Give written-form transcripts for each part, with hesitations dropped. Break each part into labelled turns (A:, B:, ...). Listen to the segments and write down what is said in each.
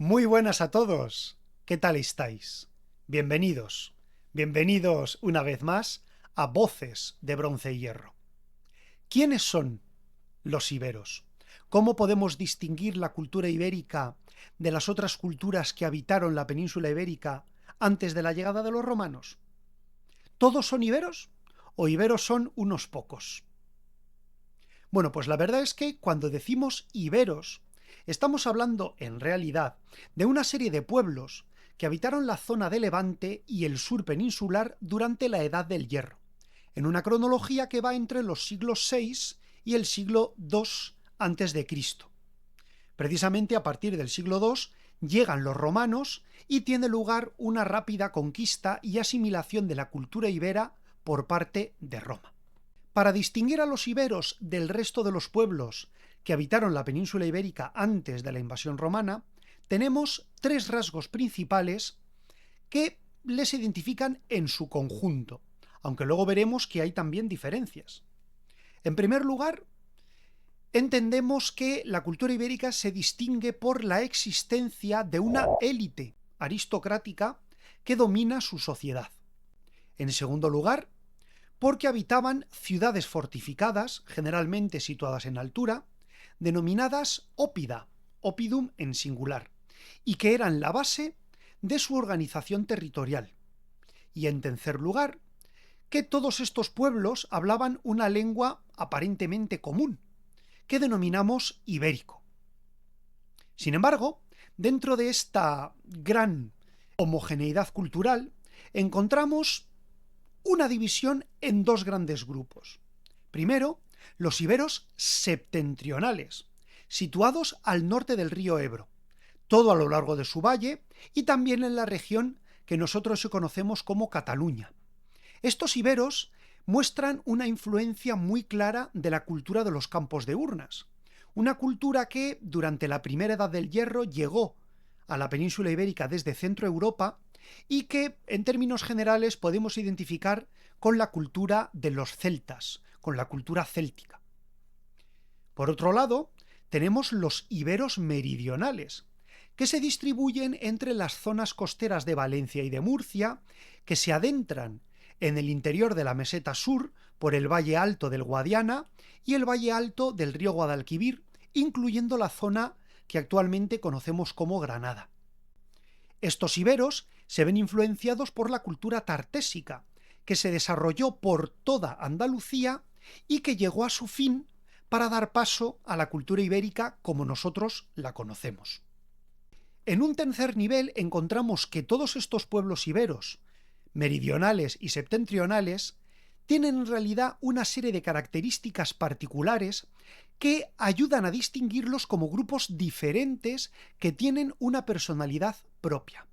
A: Muy buenas a todos. ¿Qué tal estáis? Bienvenidos. Bienvenidos una vez más a Voces de Bronce y Hierro. ¿Quiénes son los iberos? ¿Cómo podemos distinguir la cultura ibérica de las otras culturas que habitaron la península ibérica antes de la llegada de los romanos? ¿Todos son iberos o iberos son unos pocos? Bueno, pues la verdad es que cuando decimos iberos, estamos hablando en realidad de una serie de pueblos que habitaron la zona de Levante y el sur peninsular durante la Edad del Hierro, en una cronología que va entre los siglos VI y el siglo II antes de Cristo. Precisamente a partir del siglo II llegan los romanos y tiene lugar una rápida conquista y asimilación de la cultura ibera por parte de Roma. Para distinguir a los iberos del resto de los pueblos que habitaron la península ibérica antes de la invasión romana, tenemos tres rasgos principales que les identifican en su conjunto, aunque luego veremos que hay también diferencias. En primer lugar, entendemos que la cultura ibérica se distingue por la existencia de una élite aristocrática que domina su sociedad. En segundo lugar, porque habitaban ciudades fortificadas, generalmente situadas en altura, denominadas ópida, oppidum en singular, y que eran la base de su organización territorial. Y en tercer lugar, que todos estos pueblos hablaban una lengua aparentemente común, que denominamos ibérico. Sin embargo, dentro de esta gran homogeneidad cultural, encontramos una división en dos grandes grupos. Primero, los iberos septentrionales, situados al norte del río Ebro, todo a lo largo de su valle y también en la región que nosotros conocemos como Cataluña. Estos iberos muestran una influencia muy clara de la cultura de los campos de urnas, una cultura que durante la primera edad del Hierro llegó a la península ibérica desde Centro Europa y que en términos generales podemos identificar con la cultura de los celtas, con la cultura céltica. Por otro lado, tenemos los iberos meridionales, que se distribuyen entre las zonas costeras de Valencia y de Murcia, que se adentran en el interior de la meseta sur por el valle alto del Guadiana y el valle alto del río Guadalquivir, incluyendo la zona que actualmente conocemos como Granada. Estos iberos se ven influenciados por la cultura tartésica, que se desarrolló por toda Andalucía y que llegó a su fin para dar paso a la cultura ibérica como nosotros la conocemos. En un tercer nivel encontramos que todos estos pueblos iberos, meridionales y septentrionales, tienen en realidad una serie de características particulares que ayudan a distinguirlos como grupos diferentes que tienen una personalidad propia.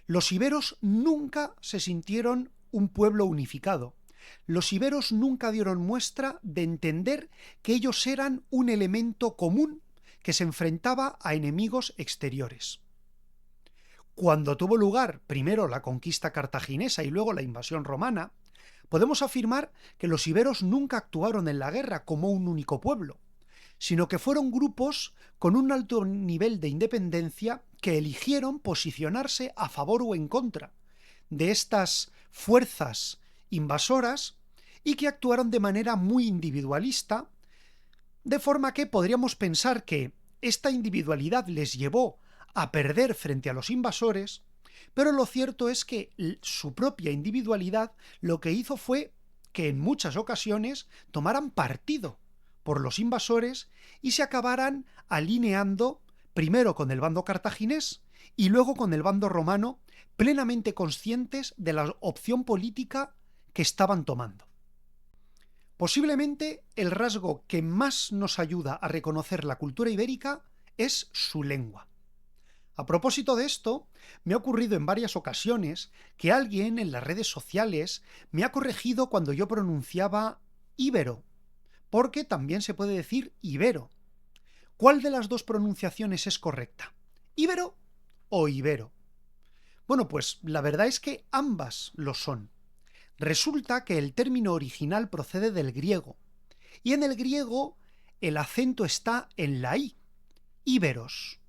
A: Los iberos nunca se sintieron un pueblo unificado. Los iberos nunca dieron muestra de entender que ellos eran un elemento común que se enfrentaba a enemigos exteriores. Cuando tuvo lugar primero la conquista cartaginesa y luego la invasión romana, podemos afirmar que los iberos nunca actuaron en la guerra como un único pueblo, sino que fueron grupos con un alto nivel de independencia que eligieron posicionarse a favor o en contra de estas fuerzas invasoras y que actuaron de manera muy individualista, de forma que podríamos pensar que esta individualidad les llevó a perder frente a los invasores, pero lo cierto es que su propia individualidad lo que hizo fue que en muchas ocasiones tomaran partido por los invasores y se acabaran alineando primero con el bando cartaginés y luego con el bando romano, plenamente conscientes de la opción política que estaban tomando. Posiblemente el rasgo que más nos ayuda a reconocer la cultura ibérica es su lengua. A propósito de esto, me ha ocurrido en varias ocasiones que alguien en las redes sociales me ha corregido cuando yo pronunciaba íbero, porque también se puede decir ibero. ¿Cuál de las dos pronunciaciones es correcta? ¿Íbero o ibero? Bueno, pues la verdad es que ambas lo son. Resulta que el término original procede del griego, y en el griego el acento está en la i, íberos.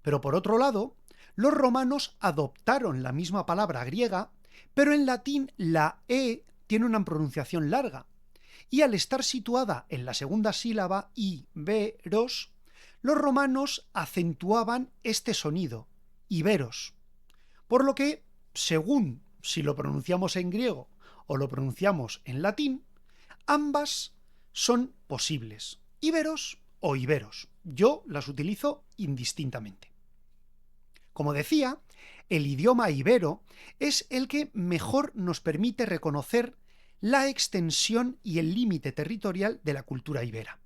A: Pero por otro lado, los romanos adoptaron la misma palabra griega, pero en latín la E tiene una pronunciación larga, y al estar situada en la segunda sílaba iberos, los romanos acentuaban este sonido, iberos, por lo que, según si lo pronunciamos en griego o lo pronunciamos en latín, ambas son posibles, iberos o iberos. Yo las utilizo indistintamente. Como decía, el idioma ibero es el que mejor nos permite reconocer la extensión y el límite territorial de la cultura ibera.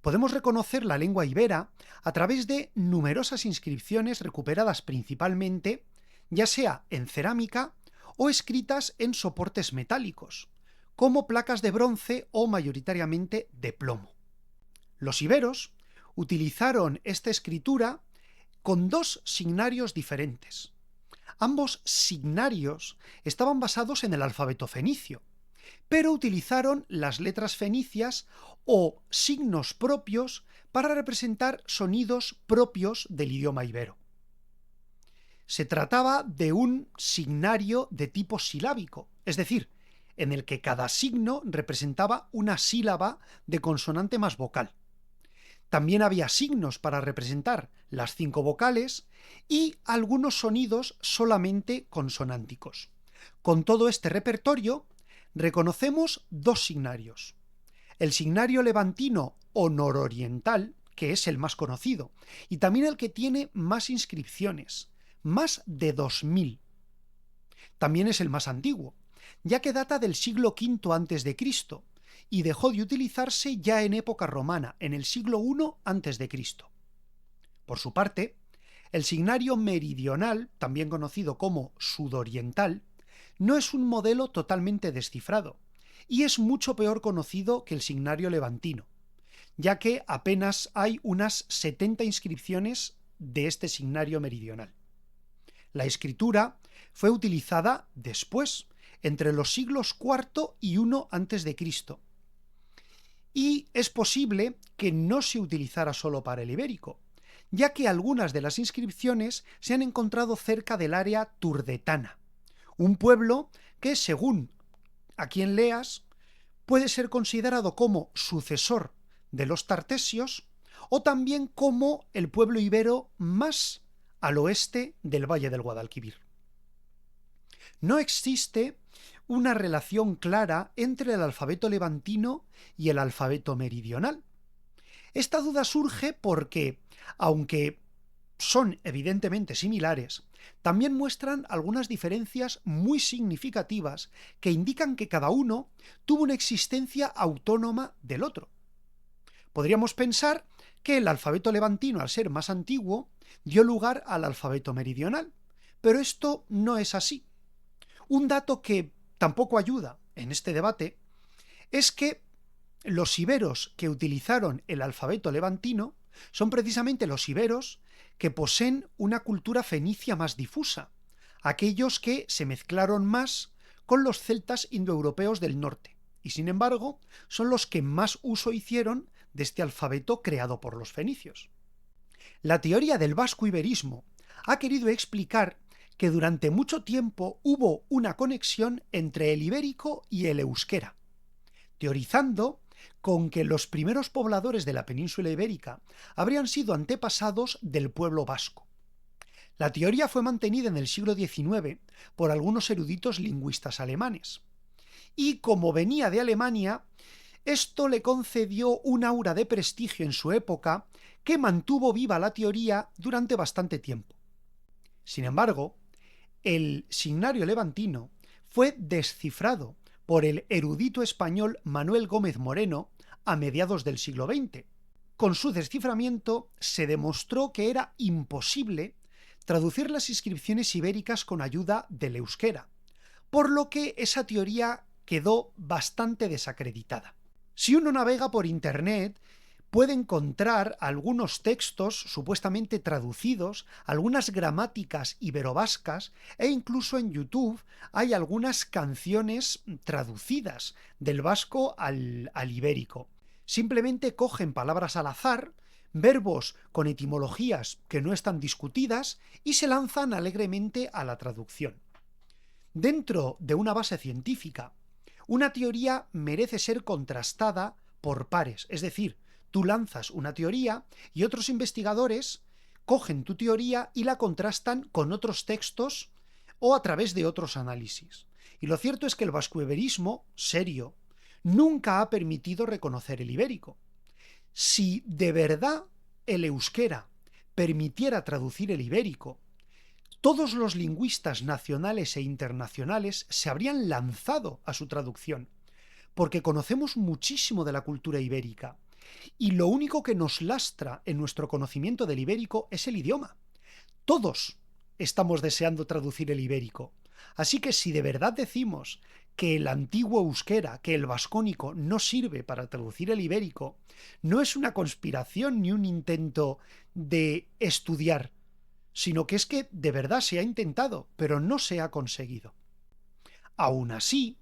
A: Podemos reconocer la lengua ibera a través de numerosas inscripciones recuperadas principalmente, ya sea en cerámica o escritas en soportes metálicos, como placas de bronce o mayoritariamente de plomo. Los iberos utilizaron esta escritura con dos signarios diferentes. Ambos signarios estaban basados en el alfabeto fenicio, pero utilizaron las letras fenicias o signos propios para representar sonidos propios del idioma ibero. Se trataba de un signario de tipo silábico, es decir, en el que cada signo representaba una sílaba de consonante más vocal. También había signos para representar las 5 vocales y algunos sonidos solamente consonánticos. Con todo este repertorio, reconocemos dos signarios. El signario levantino o nororiental, que es el más conocido, y también el que tiene más inscripciones, más de 2000. También es el más antiguo, ya que data del siglo V a.C., y dejó de utilizarse ya en época romana, en el siglo I a.C. Por su parte, el signario meridional, también conocido como sudoriental, no es un modelo totalmente descifrado, y es mucho peor conocido que el signario levantino, ya que apenas hay unas 70 inscripciones de este signario meridional. La escritura fue utilizada después, entre los siglos IV y I a.C., y es posible que no se utilizara solo para el ibérico, ya que algunas de las inscripciones se han encontrado cerca del área turdetana, un pueblo que, según a quien leas, puede ser considerado como sucesor de los tartesios o también como el pueblo ibero más al oeste del Valle del Guadalquivir. No existe una relación clara entre el alfabeto levantino y el alfabeto meridional. Esta duda surge porque, aunque son evidentemente similares, también muestran algunas diferencias muy significativas que indican que cada uno tuvo una existencia autónoma del otro. Podríamos pensar que el alfabeto levantino, al ser más antiguo, dio lugar al alfabeto meridional, pero esto no es así. Un dato que tampoco ayuda en este debate es que los iberos que utilizaron el alfabeto levantino son precisamente los iberos que poseen una cultura fenicia más difusa, aquellos que se mezclaron más con los celtas indoeuropeos del norte, y sin embargo son los que más uso hicieron de este alfabeto creado por los fenicios. La teoría del vasco-iberismo ha querido explicar que durante mucho tiempo hubo una conexión entre el ibérico y el euskera, teorizando con que los primeros pobladores de la península ibérica habrían sido antepasados del pueblo vasco. La teoría fue mantenida en el siglo XIX por algunos eruditos lingüistas alemanes, y como venía de Alemania, esto le concedió un aura de prestigio en su época que mantuvo viva la teoría durante bastante tiempo. Sin embargo, el signario levantino fue descifrado por el erudito español Manuel Gómez Moreno a mediados del siglo XX. Con su desciframiento se demostró que era imposible traducir las inscripciones ibéricas con ayuda del euskera, por lo que esa teoría quedó bastante desacreditada. Si uno navega por Internet, puede encontrar algunos textos supuestamente traducidos, algunas gramáticas iberovascas, e incluso en YouTube hay algunas canciones traducidas del vasco al ibérico. Simplemente cogen palabras al azar, verbos con etimologías que no están discutidas y se lanzan alegremente a la traducción. Dentro de una base científica, una teoría merece ser contrastada por pares, es decir, tú lanzas una teoría y otros investigadores cogen tu teoría y la contrastan con otros textos o a través de otros análisis. Y lo cierto es que el vascuiberismo, serio, nunca ha permitido reconocer el ibérico. Si de verdad el euskera permitiera traducir el ibérico, todos los lingüistas nacionales e internacionales se habrían lanzado a su traducción, porque conocemos muchísimo de la cultura ibérica, y lo único que nos lastra en nuestro conocimiento del ibérico es el idioma. Todos estamos deseando traducir el ibérico. Así que si de verdad decimos que el antiguo euskera, que el vascónico no sirve para traducir el ibérico, no es una conspiración ni un intento de estudiar, sino que es que de verdad se ha intentado, pero no se ha conseguido. Aún así,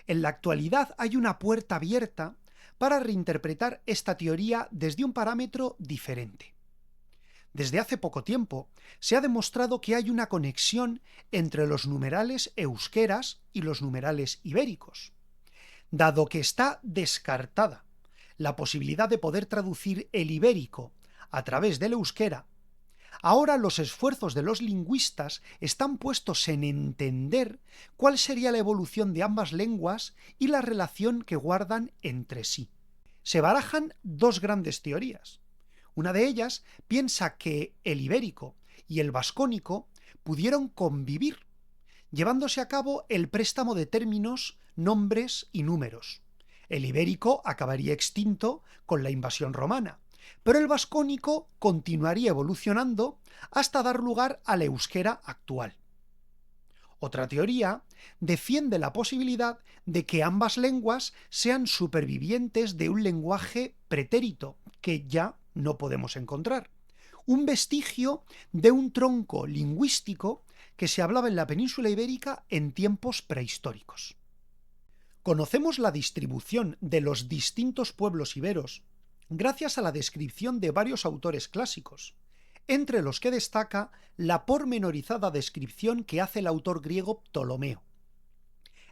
A: en la actualidad hay una puerta abierta para reinterpretar esta teoría desde un parámetro diferente. Desde hace poco tiempo se ha demostrado que hay una conexión entre los numerales euskeras y los numerales ibéricos. Dado que está descartada la posibilidad de poder traducir el ibérico a través del euskera, ahora los esfuerzos de los lingüistas están puestos en entender cuál sería la evolución de ambas lenguas y la relación que guardan entre sí. Se barajan dos grandes teorías. Una de ellas piensa que el ibérico y el vascónico pudieron convivir, llevándose a cabo el préstamo de términos, nombres y números. El ibérico acabaría extinto con la invasión romana, pero el vascónico continuaría evolucionando hasta dar lugar al euskera actual. Otra teoría defiende la posibilidad de que ambas lenguas sean supervivientes de un lenguaje pretérito que ya no podemos encontrar, un vestigio de un tronco lingüístico que se hablaba en la península ibérica en tiempos prehistóricos. Conocemos la distribución de los distintos pueblos iberos gracias a la descripción de varios autores clásicos, entre los que destaca la pormenorizada descripción que hace el autor griego Ptolomeo.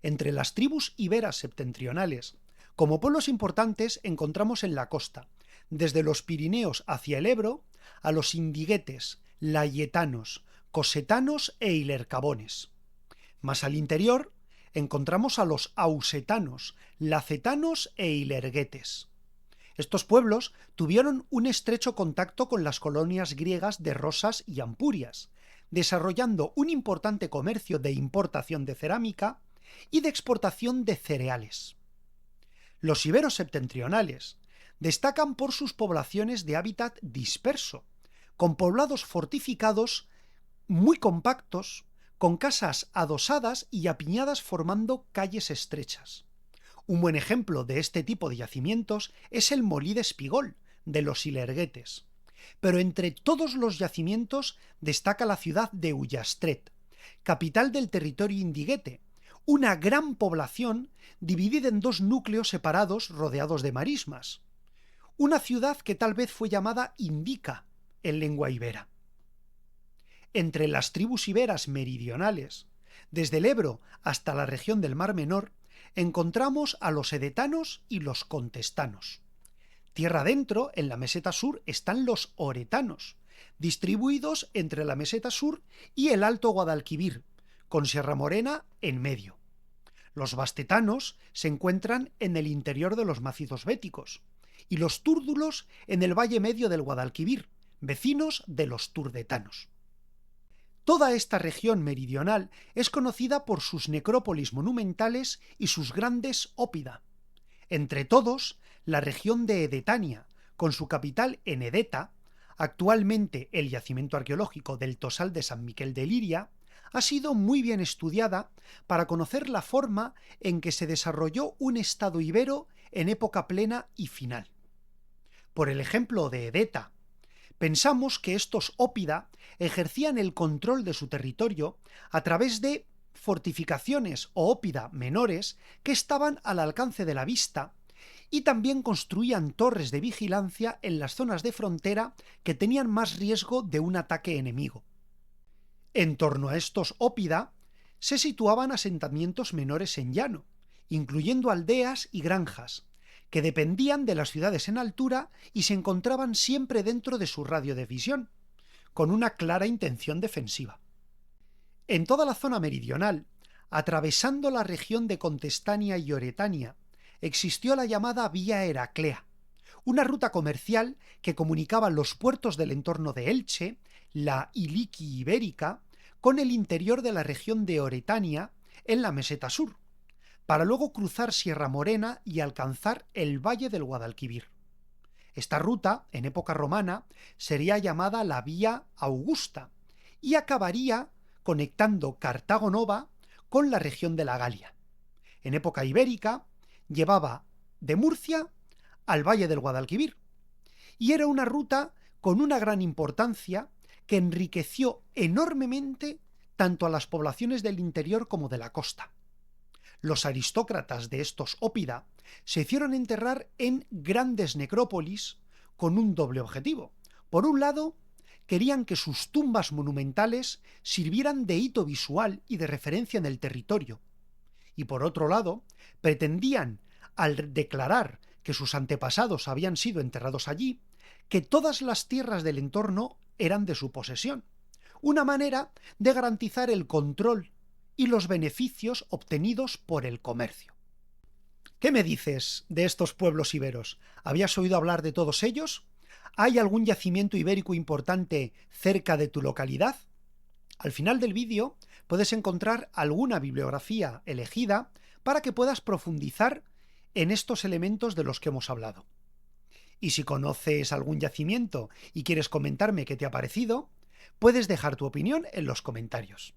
A: Entre las tribus iberas septentrionales, como pueblos importantes encontramos en la costa, desde los Pirineos hacia el Ebro, a los indiguetes, layetanos, cosetanos e ilercabones. Más al interior encontramos a los ausetanos, lacetanos e ilerguetes. Estos pueblos tuvieron un estrecho contacto con las colonias griegas de Rosas y Ampurias, desarrollando un importante comercio de importación de cerámica y de exportación de cereales. Los iberos septentrionales destacan por sus poblaciones de hábitat disperso, con poblados fortificados muy compactos, con casas adosadas y apiñadas formando calles estrechas. Un buen ejemplo de este tipo de yacimientos es el Molí de Espigol, de los Ilerguetes. Pero entre todos los yacimientos destaca la ciudad de Ullastret, capital del territorio indiguete, una gran población dividida en dos núcleos separados rodeados de marismas. Una ciudad que tal vez fue llamada Indica en lengua ibera. Entre las tribus iberas meridionales, desde el Ebro hasta la región del Mar Menor, encontramos a los edetanos y los contestanos. Tierra adentro, en la meseta sur, están los oretanos, distribuidos entre la meseta sur y el Alto Guadalquivir, con Sierra Morena en medio. Los bastetanos se encuentran en el interior de los macizos béticos, y los túrdulos en el valle medio del Guadalquivir, vecinos de los turdetanos. Toda esta región meridional es conocida por sus necrópolis monumentales y sus grandes ópida. Entre todos, la región de Edetania, con su capital en Edeta, actualmente el yacimiento arqueológico del Tosal de San Miquel de Liria, ha sido muy bien estudiada para conocer la forma en que se desarrolló un estado ibero en época plena y final. Por el ejemplo de Edeta, pensamos que estos ópida ejercían el control de su territorio a través de fortificaciones o ópida menores que estaban al alcance de la vista y también construían torres de vigilancia en las zonas de frontera que tenían más riesgo de un ataque enemigo. En torno a estos ópida se situaban asentamientos menores en llano, incluyendo aldeas y granjas, que dependían de las ciudades en altura y se encontraban siempre dentro de su radio de visión, con una clara intención defensiva. En toda la zona meridional, atravesando la región de Contestania y Oretania, existió la llamada Vía Heraclea, una ruta comercial que comunicaba los puertos del entorno de Elche, la Iliqui ibérica, con el interior de la región de Oretania en la meseta sur, para luego cruzar Sierra Morena y alcanzar el valle del Guadalquivir. Esta ruta, en época romana, sería llamada la Vía Augusta y acabaría conectando Cartago Nova con la región de la Galia. En época ibérica, llevaba de Murcia al valle del Guadalquivir, y era una ruta con una gran importancia que enriqueció enormemente tanto a las poblaciones del interior como de la costa. Los aristócratas de estos ópida se hicieron enterrar en grandes necrópolis con un doble objetivo. Por un lado, querían que sus tumbas monumentales sirvieran de hito visual y de referencia en el territorio. Y por otro lado, pretendían, al declarar que sus antepasados habían sido enterrados allí, que todas las tierras del entorno eran de su posesión, una manera de garantizar el control y los beneficios obtenidos por el comercio. ¿Qué me dices de estos pueblos iberos? ¿Habías oído hablar de todos ellos? ¿Hay algún yacimiento ibérico importante cerca de tu localidad? Al final del vídeo puedes encontrar alguna bibliografía elegida para que puedas profundizar en estos elementos de los que hemos hablado. Y si conoces algún yacimiento y quieres comentarme qué te ha parecido, puedes dejar tu opinión en los comentarios.